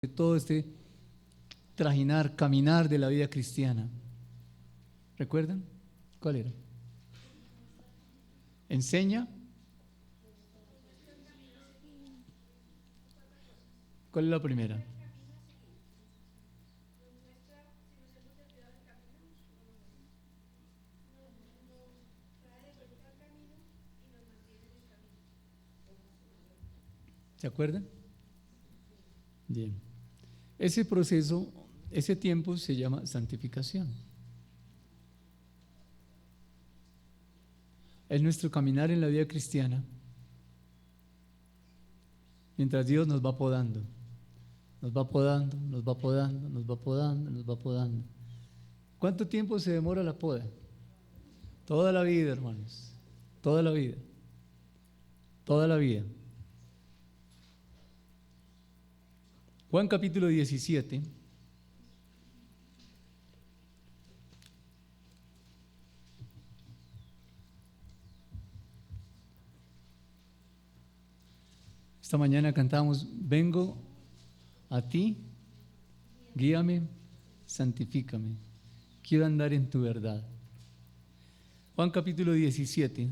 todo este trajinar, caminar de la vida cristiana. ¿Recuerdan? ¿Cuál era? Enseña. ¿Cuál es la primera? ¿Se acuerdan? Bien. Ese proceso, ese tiempo se llama santificación. Es nuestro caminar en la vida cristiana mientras Dios nos va podando. Nos va podando, nos va podando, nos va podando, nos va podando. ¿Cuánto tiempo se demora la poda? Toda la vida, hermanos. Toda la vida. Toda la vida. Juan capítulo 17. Esta mañana cantamos: vengo a ti, guíame, santifícame. Quiero andar en tu verdad. Juan capítulo 17,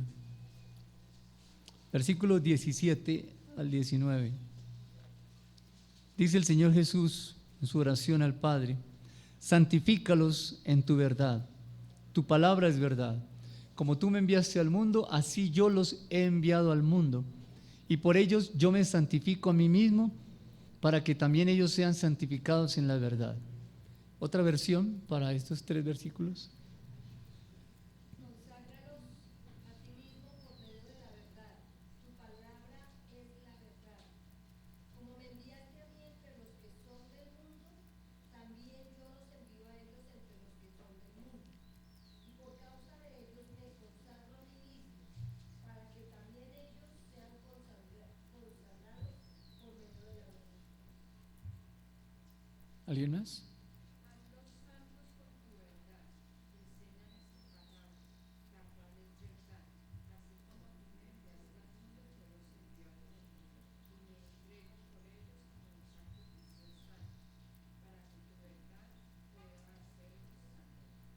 versículos 17 al 19. Dice el Señor Jesús en su oración al Padre: santifícalos en tu verdad. Tu palabra es verdad. Como tú me enviaste al mundo, así yo los he enviado al mundo. Y por ellos yo me santifico a mí mismo, para que también ellos sean santificados en la verdad. Otra versión para estos 3 versículos. Conságralos a ti mismo por medio de la verdad. Tu palabra es la verdad. Como me enviaste a mí entre los que son del mundo, también yo los envío a ellos entre los que son del mundo. Y por causa de ellos me consagro a mí mismo, para que también ellos sean consagrados por medio de la verdad. ¿Alguien más? Hazlos santos con tu verdad. Enséñales tu palabra, la cual es verdad. Así como tú me enviaste al mundo, yo los envío al mundo. Y me entrego por ellos como un sacrificio santo, para que tu verdad pueda hacerlos santos.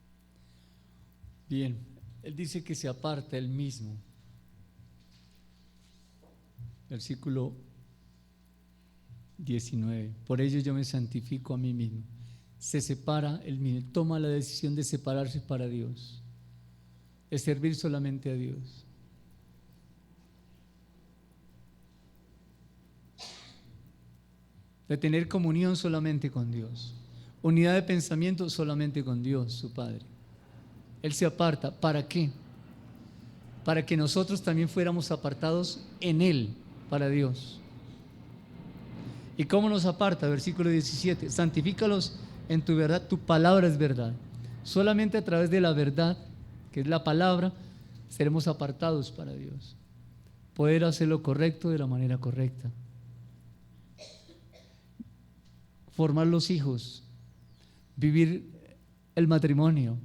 Bien, él dice que se aparta él mismo. Versículo 19. Por ello yo me santifico a mí mismo. Se separa él mismo, toma la decisión de separarse para Dios, de servir solamente a Dios. De tener comunión solamente con Dios, unidad de pensamiento solamente con Dios, su Padre. Él se aparta. ¿Para qué? Para que nosotros también fuéramos apartados en Él, para Dios. ¿Y cómo nos aparta? Versículo 17: santifícalos en tu verdad, tu palabra es verdad. Solamente a través de la verdad, que es la palabra, seremos apartados para Dios. Poder hacer lo correcto de la manera correcta. Formar los hijos, vivir el matrimonio,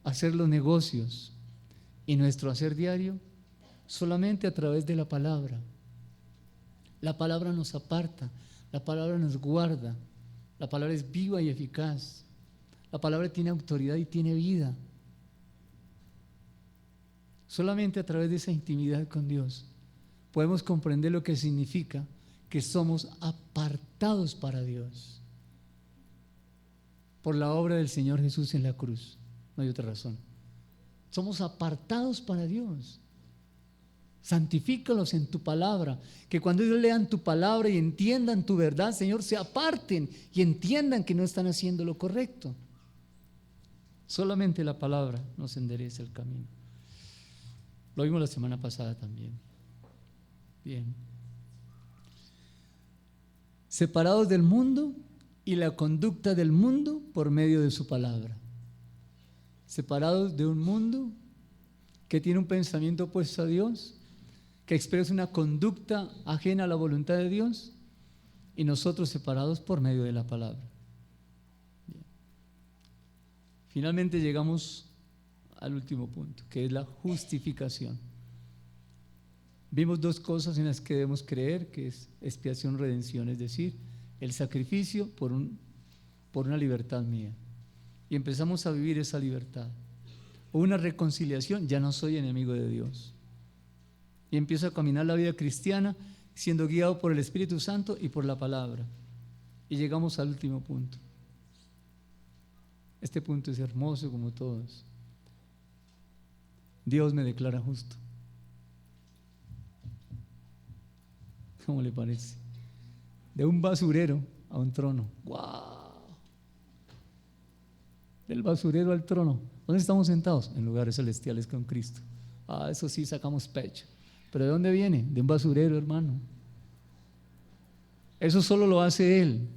hacer los negocios y nuestro hacer diario solamente a través de la palabra. La palabra nos aparta, la palabra nos guarda, la palabra es viva y eficaz, la palabra tiene autoridad y tiene vida. Solamente a través de esa intimidad con Dios podemos comprender lo que significa que somos apartados para Dios por la obra del Señor Jesús en la cruz. No hay otra razón. Somos apartados para Dios. Santifícalos en tu palabra, que cuando ellos lean tu palabra y entiendan tu verdad, Señor, se aparten y entiendan que no están haciendo lo correcto. Solamente la palabra nos endereza el camino. Lo vimos la semana pasada también. Bien. Separados del mundo y la conducta del mundo por medio de su palabra. Separados de un mundo que tiene un pensamiento opuesto a Dios, que expresa una conducta ajena a la voluntad de Dios, y nosotros separados por medio de la palabra. Bien. Finalmente llegamos al último punto, que es la justificación. Vimos 2 cosas en las que debemos creer, que es expiación, redención, es decir, el sacrificio por una libertad mía. Y empezamos a vivir esa libertad. Una reconciliación, ya no soy enemigo de Dios. Y empiezo a caminar la vida cristiana siendo guiado por el Espíritu Santo y por la palabra. Y llegamos al último punto. Este punto es hermoso como todos. Dios me declara justo. ¿Cómo le parece? De un basurero a un trono. ¡Wow! Del basurero al trono. ¿Dónde estamos sentados? En lugares celestiales con Cristo. Eso sí, sacamos pecho. ¿Pero de dónde viene? De un basurero, hermano. Eso solo lo hace Él.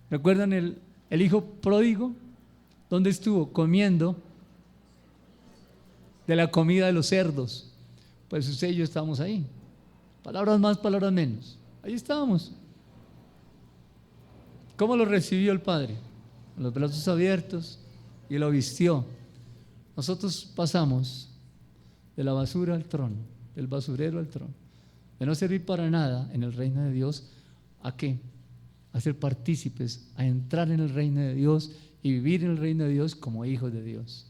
¿Recuerdan el hijo pródigo? ¿Dónde estuvo? Comiendo de la comida de los cerdos. Pues usted y yo estábamos ahí. Palabras más, palabras menos. Ahí estábamos. ¿Cómo lo recibió el Padre? Con los brazos abiertos y lo vistió. Nosotros pasamos de la basura al trono, del basurero al trono, de no servir para nada en el reino de Dios. ¿A qué? A ser partícipes, a entrar en el reino de Dios y vivir en el reino de Dios como hijos de Dios.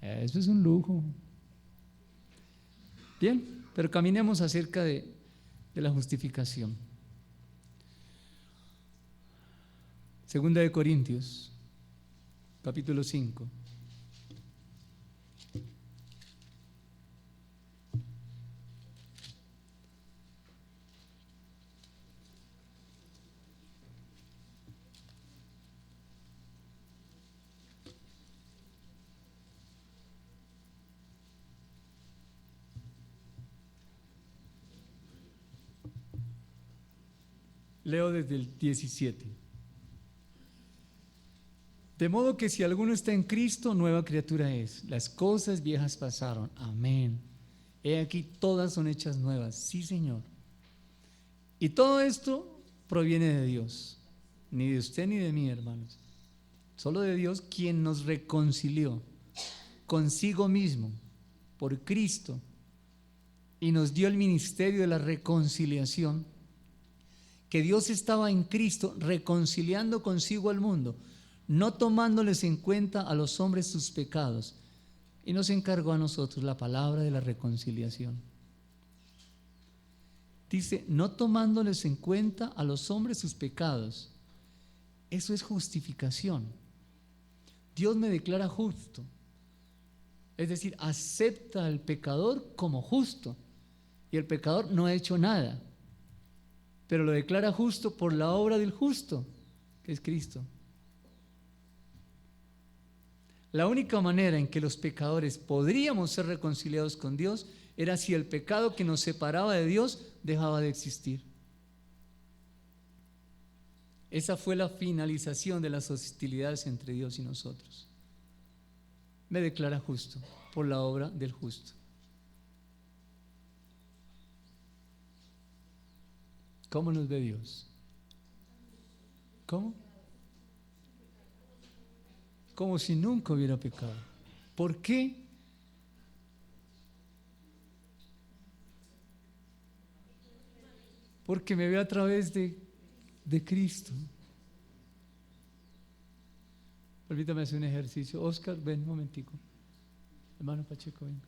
Eso es un lujo. Bien, pero caminemos acerca de la justificación. Segunda de Corintios, capítulo 5. Leo desde el 17. De modo que si alguno está en Cristo, nueva criatura es. Las cosas viejas pasaron. Amén. He aquí, todas son hechas nuevas. Sí, Señor. Y todo esto proviene de Dios. Ni de usted ni de mí, hermanos. Solo de Dios, quien nos reconcilió consigo mismo por Cristo y nos dio el ministerio de la reconciliación. Que Dios estaba en Cristo reconciliando consigo al mundo, no tomándoles en cuenta a los hombres sus pecados, y nos encargó a nosotros la palabra de la reconciliación. Dice, no tomándoles en cuenta a los hombres sus pecados. Eso es justificación. Dios me declara justo. Es decir, acepta al pecador como justo, y el pecador no ha hecho nada, pero lo declara justo por la obra del justo, que es Cristo. La única manera en que los pecadores podríamos ser reconciliados con Dios era si el pecado que nos separaba de Dios dejaba de existir. Esa fue la finalización de las hostilidades entre Dios y nosotros. Me declara justo por la obra del justo. ¿Cómo nos ve Dios? ¿Cómo? Como si nunca hubiera pecado. ¿Por qué? Porque me ve a través de Cristo. Permítame hacer un ejercicio. Oscar, ven un momentico. Hermano Pacheco, venga.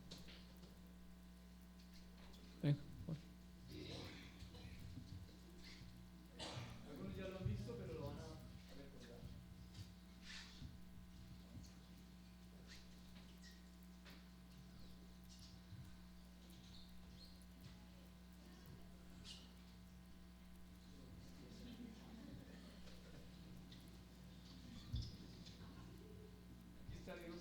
Venga. Algunos ya lo han visto, pero lo van a recordar. Aquí está Dios.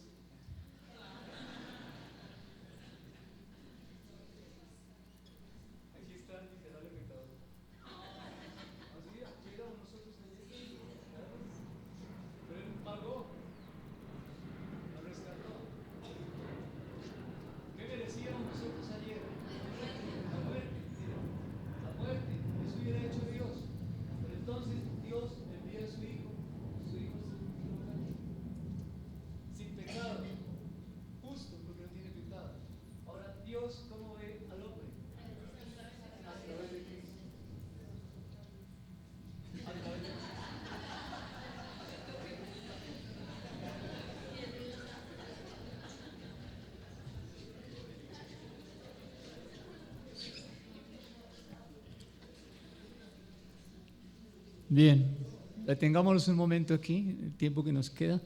Bien, detengámonos un momento aquí, el tiempo que nos queda,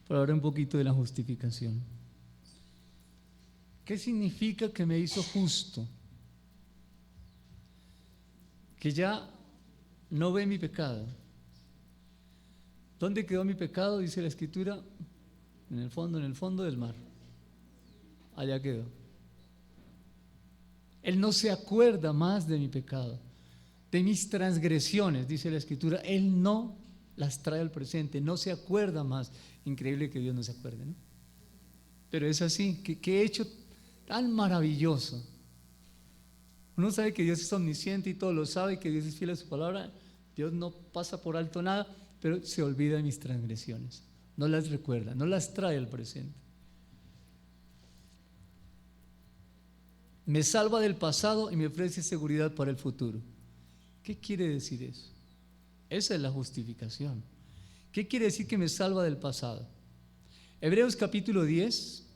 para hablar un poquito de la justificación. ¿Qué significa que me hizo justo? Que ya no ve mi pecado. ¿Dónde quedó mi pecado? Dice la Escritura, en el fondo del mar. Allá quedó. Él no se acuerda más de mi pecado, de mis transgresiones, dice la Escritura. Él no las trae al presente, no se acuerda más. Increíble que Dios no se acuerde, ¿no? Pero es así, que hecho tan maravilloso. Uno sabe que Dios es omnisciente y todo lo sabe, que Dios es fiel a su palabra. Dios no pasa por alto nada, pero se olvida de mis transgresiones. No las recuerda, no las trae al presente. Me salva del pasado y me ofrece seguridad para el futuro. ¿Qué quiere decir eso? Esa es la justificación. ¿Qué quiere decir que me salva del pasado? Hebreos capítulo 10.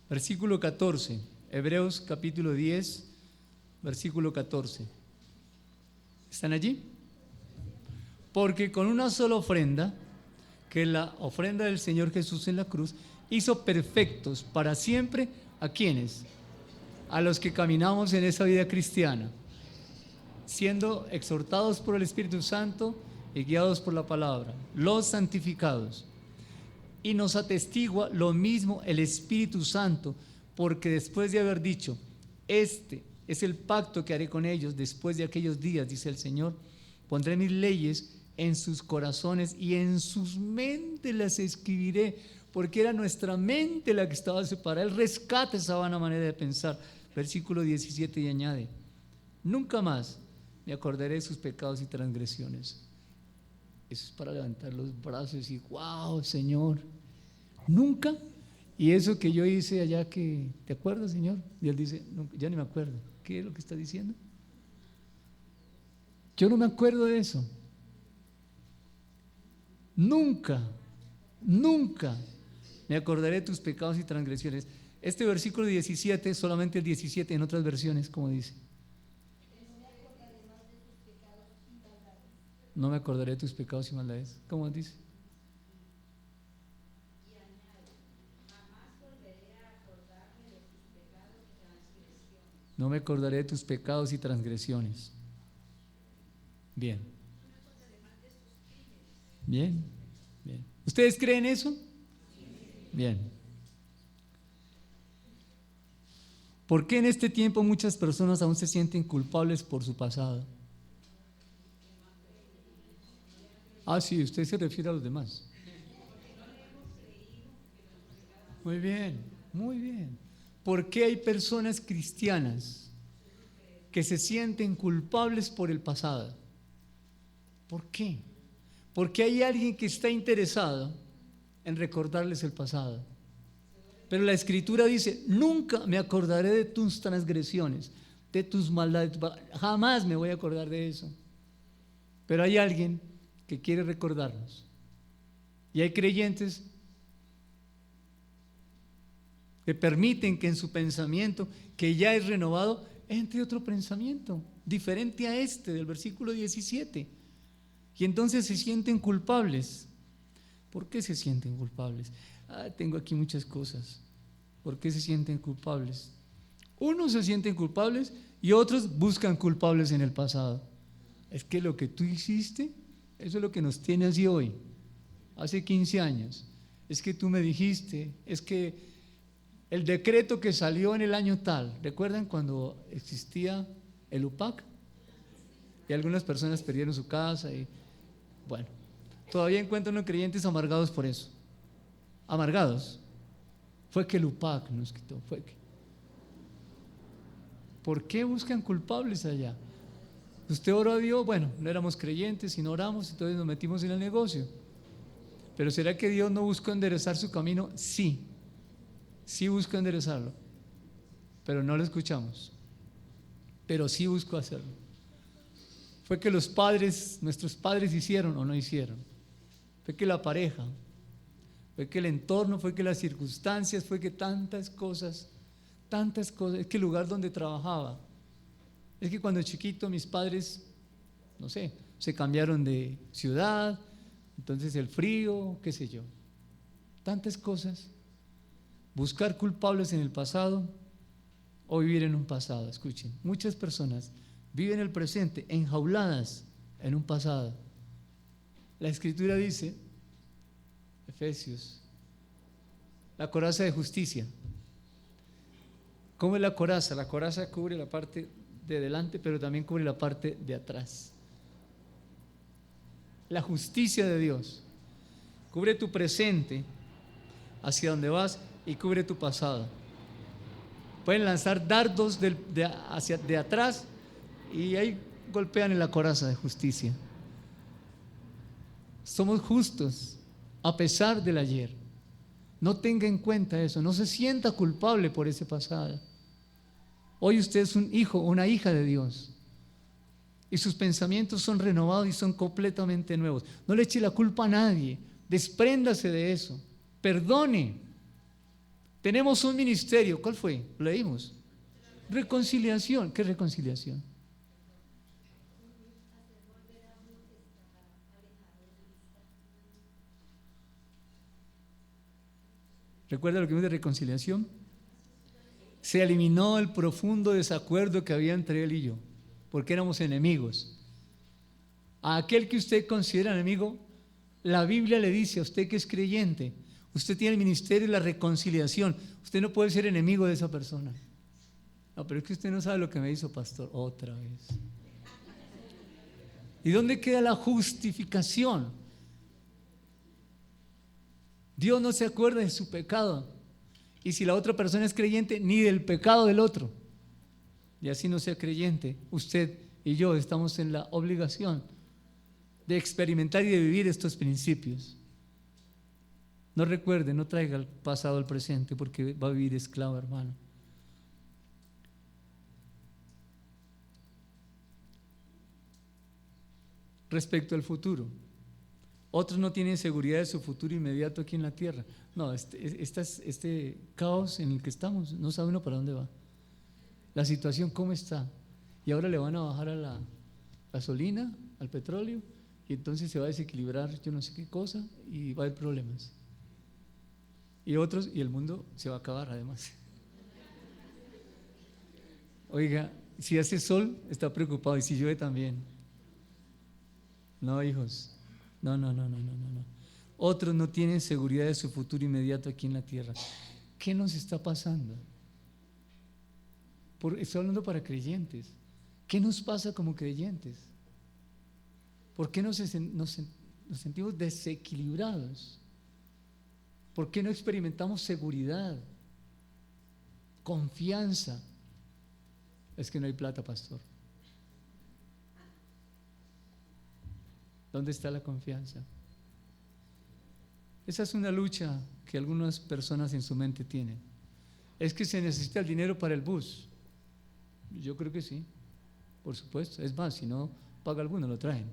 Versículo 14. Hebreos capítulo 10, versículo 14. ¿Están allí? Porque con una sola ofrenda, que es la ofrenda del Señor Jesús en la cruz, hizo perfectos para siempre ¿a quiénes? A los que caminamos en esa vida cristiana, siendo exhortados por el Espíritu Santo y guiados por la palabra, los santificados. Y nos atestigua lo mismo el Espíritu Santo, porque después de haber dicho, este es el pacto que haré con ellos después de aquellos días, dice el Señor, pondré mis leyes en sus corazones y en sus mentes las escribiré, porque era nuestra mente la que estaba separada. Él rescata esa vana manera de pensar. Versículo 17 y añade, nunca más me acordaré de sus pecados y transgresiones. Eso es para levantar los brazos y decir, wow, Señor, nunca. Y eso que yo hice allá, que ¿te acuerdas, Señor? Y él dice, no, ya ni me acuerdo. ¿Qué es lo que está diciendo? Yo no me acuerdo de eso. Nunca, nunca me acordaré de tus pecados y transgresiones. Este versículo 17, solamente el 17 en otras versiones, como dice. No me acordaré de tus pecados y maldades. ¿Cómo dice? No me acordaré de tus pecados y transgresiones. Bien. Bien, bien. ¿Ustedes creen eso? Bien. ¿Por qué en este tiempo muchas personas aún se sienten culpables por su pasado? Ah, sí, usted se refiere a los demás. Muy bien, muy bien. ¿Por qué hay personas cristianas que se sienten culpables por el pasado? ¿Por qué? Porque hay alguien que está interesado en recordarles el pasado. Pero la Escritura dice, nunca me acordaré de tus transgresiones, de tus maldades, jamás me voy a acordar de eso. Pero hay alguien que quiere recordarnos. Y hay creyentes que permiten que en su pensamiento, que ya es renovado, entre otro pensamiento, diferente a este del versículo 17. Y entonces se sienten culpables. ¿Por qué se sienten culpables? Tengo aquí muchas cosas. ¿Por qué se sienten culpables? Unos se sienten culpables y otros buscan culpables en el pasado. Es que lo que tú hiciste, eso es lo que nos tiene así hoy. Hace 15 años. Es que tú me dijiste, es que el decreto que salió en el año tal, ¿recuerdan cuando existía el UPAC? Y algunas personas perdieron su casa y bueno, todavía encuentran creyentes amargados por eso. Amargados. Fue que el UPAC nos quitó, fue que. ¿Por qué buscan culpables allá? Usted oró a Dios, bueno, no éramos creyentes y no oramos, entonces nos metimos en el negocio. Pero ¿será que Dios no buscó enderezar su camino? Sí, sí buscó enderezarlo, pero no lo escuchamos. Pero sí buscó hacerlo. Fue que los padres, nuestros padres hicieron o no hicieron. fue que la pareja, fue que el entorno, fue que las circunstancias, fue que tantas cosas, es que el lugar donde trabajaba, es que cuando chiquito mis padres, no sé, se cambiaron de ciudad, entonces el frío, qué sé yo, tantas cosas. Buscar culpables en el pasado o vivir en un pasado. Escuchen, muchas personas viven el presente enjauladas en un pasado. La Escritura dice, Efesios, la coraza de justicia. ¿Cómo es la coraza? La coraza cubre la parte de delante, pero también cubre la parte de atrás. La justicia de Dios cubre tu presente hacia donde vas y cubre tu pasado. Pueden lanzar dardos de atrás y ahí golpean en la coraza de justicia. Somos justos a pesar del ayer. No tenga en cuenta eso, no se sienta culpable por ese pasado. Hoy usted es un hijo o una hija de Dios y sus pensamientos son renovados y son completamente nuevos. No le eche la culpa a nadie, despréndase de eso, perdone. Tenemos un ministerio, ¿cuál fue? Lo leímos. Reconciliación. ¿Qué reconciliación? ¿Recuerda lo que vimos de reconciliación? Se eliminó el profundo desacuerdo que había entre él y yo, porque éramos enemigos. A aquel que usted considera enemigo, la Biblia le dice a usted que es creyente, usted tiene el ministerio de la reconciliación, usted no puede ser enemigo de esa persona. No, pero es que usted no sabe lo que me hizo, pastor, otra vez. ¿Y dónde queda la justificación? Dios no se acuerda de su pecado. Y si la otra persona es creyente, ni del pecado del otro. Y así no sea creyente, usted y yo estamos en la obligación de experimentar y de vivir estos principios. No recuerde, no traiga el pasado al presente, porque va a vivir esclavo, hermano. Respecto al futuro, otros no tienen seguridad de su futuro inmediato aquí en la tierra. No, este caos en el que estamos, no sabe uno para dónde va. La situación, ¿cómo está? Y ahora le van a bajar a la gasolina, al petróleo, y entonces se va a desequilibrar yo no sé qué cosa y va a haber problemas. Y otros, y el mundo se va a acabar además. Oiga, si hace sol, está preocupado, y si llueve también. No, hijos, no. Otros no tienen seguridad de su futuro inmediato aquí en la tierra. ¿Qué nos está pasando? Estoy hablando para creyentes. ¿Qué nos pasa como creyentes? ¿Por qué nos sentimos desequilibrados? ¿Por qué no experimentamos seguridad, confianza? Es que no hay plata, pastor. ¿Dónde está la confianza? Esa es una lucha que algunas personas en su mente tienen. Es que se necesita el dinero para el bus. Yo creo que sí, por supuesto. Es más, si no paga alguno, lo traen.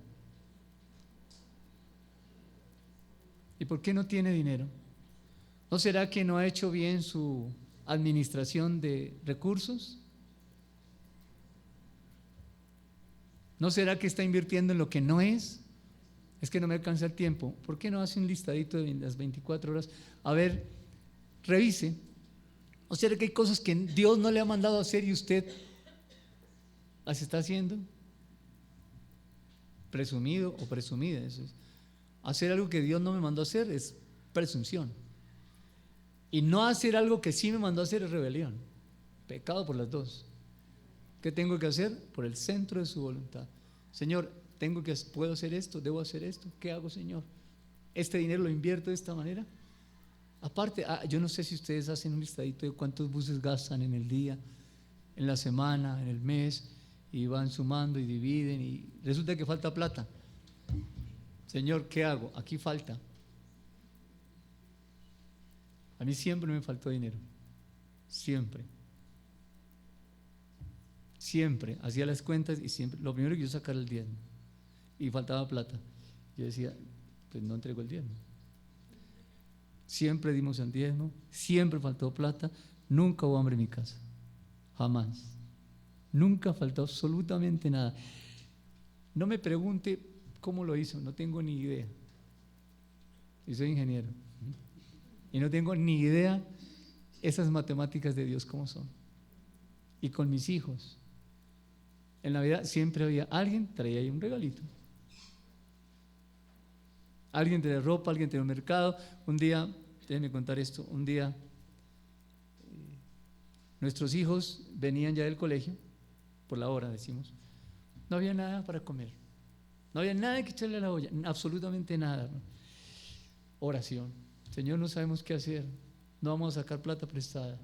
¿Y por qué no tiene dinero? ¿No será que no ha hecho bien su administración de recursos? ¿No será que está invirtiendo en lo que no es? Es que no me alcanza el tiempo. ¿Por qué no hace un listadito de las 24 horas? A ver, revise. ¿O será que hay cosas que Dios no le ha mandado a hacer y usted las está haciendo? Presumido o presumida. Eso es. Hacer algo que Dios no me mandó a hacer es presunción. Y no hacer algo que sí me mandó a hacer es rebelión. Pecado por las dos. ¿Qué tengo que hacer? Por el centro de su voluntad. Señor, puedo hacer esto, debo hacer esto. ¿Qué hago, Señor? ¿Este dinero lo invierto de esta manera? Aparte, yo no sé si ustedes hacen un listadito de cuántos buses gastan en el día, en la semana, en el mes, y van sumando y dividen, y resulta que falta plata. Señor, ¿qué hago? Aquí falta. A mí siempre me faltó dinero. Siempre. Siempre. Hacía las cuentas y siempre. Lo primero que yo sacara el diezmo. Y faltaba plata. Yo decía, pues no entregó el diezmo. Siempre dimos el diezmo, siempre faltó plata, nunca hubo hambre en mi casa, jamás. Nunca faltó absolutamente nada. No me pregunte cómo lo hizo, no tengo ni idea. Y soy ingeniero. Y no tengo ni idea esas matemáticas de Dios cómo son. Y con mis hijos, en Navidad siempre había alguien, traía ahí un regalito. Alguien traía ropa, alguien traía un mercado. Un día, déjenme contar esto, un día nuestros hijos venían ya del colegio, por la hora decimos, no había nada para comer, no había nada que echarle a la olla, absolutamente nada. Oración, Señor, no sabemos qué hacer, no vamos a sacar plata prestada.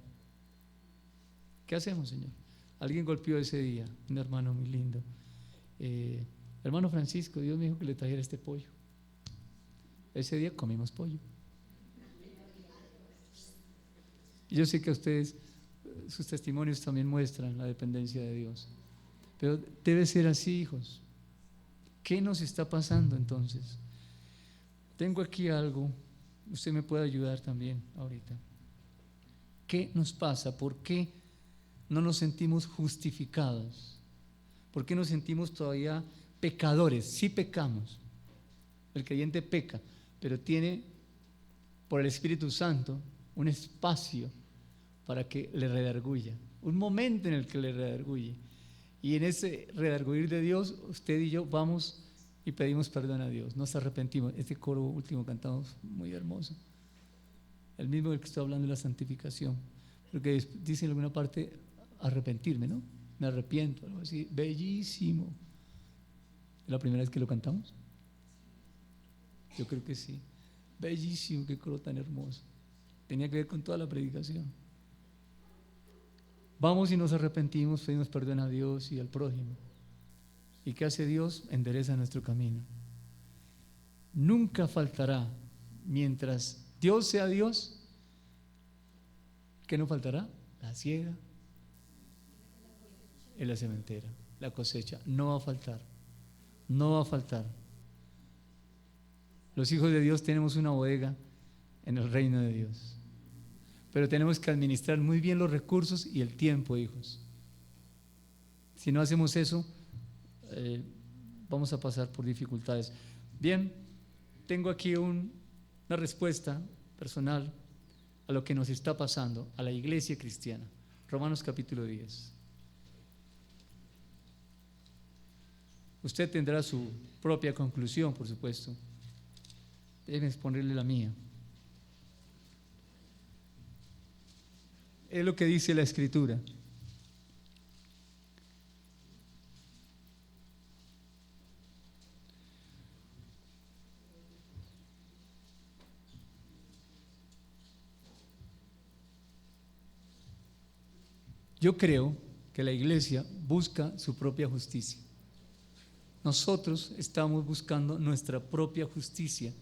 ¿Qué hacemos, Señor? Alguien golpeó ese día, un hermano muy lindo. Hermano Francisco, Dios me dijo que le trajera este pollo. Ese día comimos pollo. Y yo sé que a ustedes, sus testimonios también muestran la dependencia de Dios. Pero debe ser así, hijos. ¿Qué nos está pasando entonces? Tengo aquí algo, usted me puede ayudar también ahorita. ¿Qué nos pasa? ¿Por qué no nos sentimos justificados? ¿Por qué nos sentimos todavía pecadores? Sí pecamos. El creyente peca, pero tiene por el Espíritu Santo un espacio para que le redarguya, un momento en el que le redarguye. Y en ese redarguir de Dios, usted y yo vamos y pedimos perdón a Dios, nos arrepentimos. Este coro último cantamos muy hermoso, el mismo del que estoy hablando de la santificación, porque dice en alguna parte arrepentirme, ¿no? Me arrepiento, algo así, bellísimo. ¿Es la primera vez que lo cantamos? Yo creo que sí. Bellísimo, qué coro tan hermoso. Tenía que ver con toda la predicación. Vamos y nos arrepentimos, pedimos perdón a Dios y al prójimo. ¿Y qué hace Dios? Endereza nuestro camino. Nunca faltará, mientras Dios sea Dios, ¿qué no faltará? La siega y la sementera, la cosecha. No va a faltar, no va a faltar. Los hijos de Dios tenemos una bodega en el reino de Dios. Pero tenemos que administrar muy bien los recursos y el tiempo, hijos. Si no hacemos eso, vamos a pasar por dificultades. Bien, tengo aquí una respuesta personal a lo que nos está pasando a la iglesia cristiana. Romanos capítulo 10. Usted tendrá su propia conclusión, por supuesto. Déjenme exponerle la mía. Es lo que dice la Escritura. Yo creo que la iglesia busca su propia justicia. Nosotros estamos buscando nuestra propia justicia.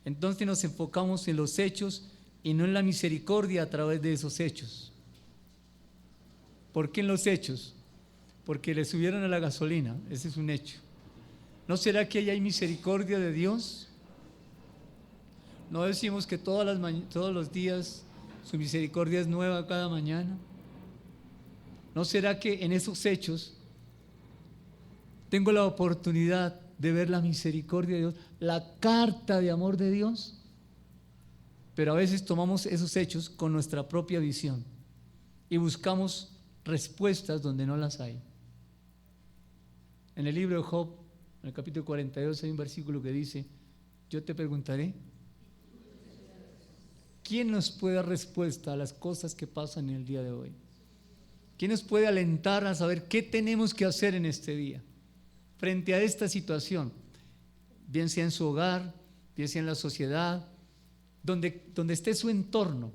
Entonces nos enfocamos en los hechos y no en la misericordia a través de esos hechos. ¿Por qué en los hechos? Porque le subieron a la gasolina, ese es un hecho. ¿No será que ahí hay misericordia de Dios? ¿No decimos que todos los días su misericordia es nueva cada mañana? ¿No será que en esos hechos tengo la oportunidad de ver la misericordia de Dios, la carta de amor de Dios? Pero a veces tomamos esos hechos con nuestra propia visión y buscamos respuestas donde no las hay. En el libro de Job, en el capítulo 42, hay un versículo que dice: yo te preguntaré, ¿quién nos puede dar respuesta a las cosas que pasan en el día de hoy? ¿Quién nos puede alentar a saber qué tenemos que hacer en este día frente a esta situación? Bien sea en su hogar, bien sea en la sociedad, donde esté su entorno,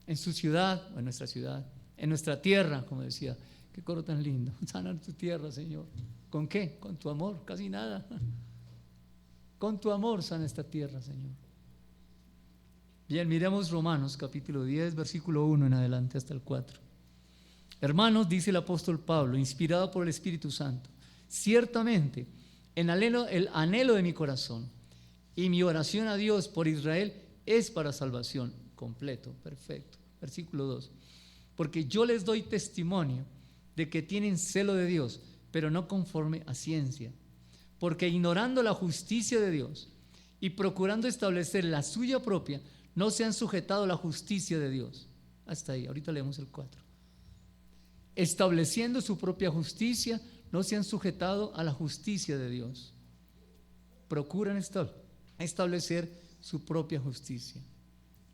en su ciudad o en nuestra ciudad, en nuestra tierra, como decía. Qué coro tan lindo. Sana tu tierra, Señor. ¿Con qué? Con tu amor, casi nada. Con tu amor sana esta tierra, Señor. Bien, miremos Romanos capítulo 10, versículo 1 en adelante hasta el 4. Hermanos, dice el apóstol Pablo, inspirado por el Espíritu Santo, ciertamente el anhelo de mi corazón Y mi oración a Dios por Israel es para salvación. Completo, perfecto. Versículo 2. Porque yo les doy testimonio de que tienen celo de Dios, pero no conforme a ciencia. Porque ignorando la justicia de Dios y procurando establecer la suya propia, no se han sujetado a la justicia de Dios. Hasta ahí, ahorita leemos el 4. Estableciendo su propia justicia, no se han sujetado a la justicia de Dios. Procuran establecer su propia justicia.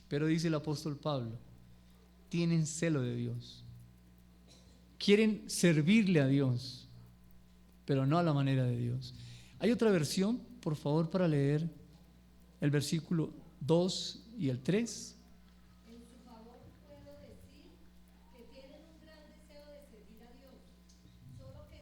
Pero dice el apóstol Pablo, tienen celo de Dios. Quieren servirle a Dios, pero no a la manera de Dios. Hay otra versión, por favor, para leer el versículo 2 y el 3.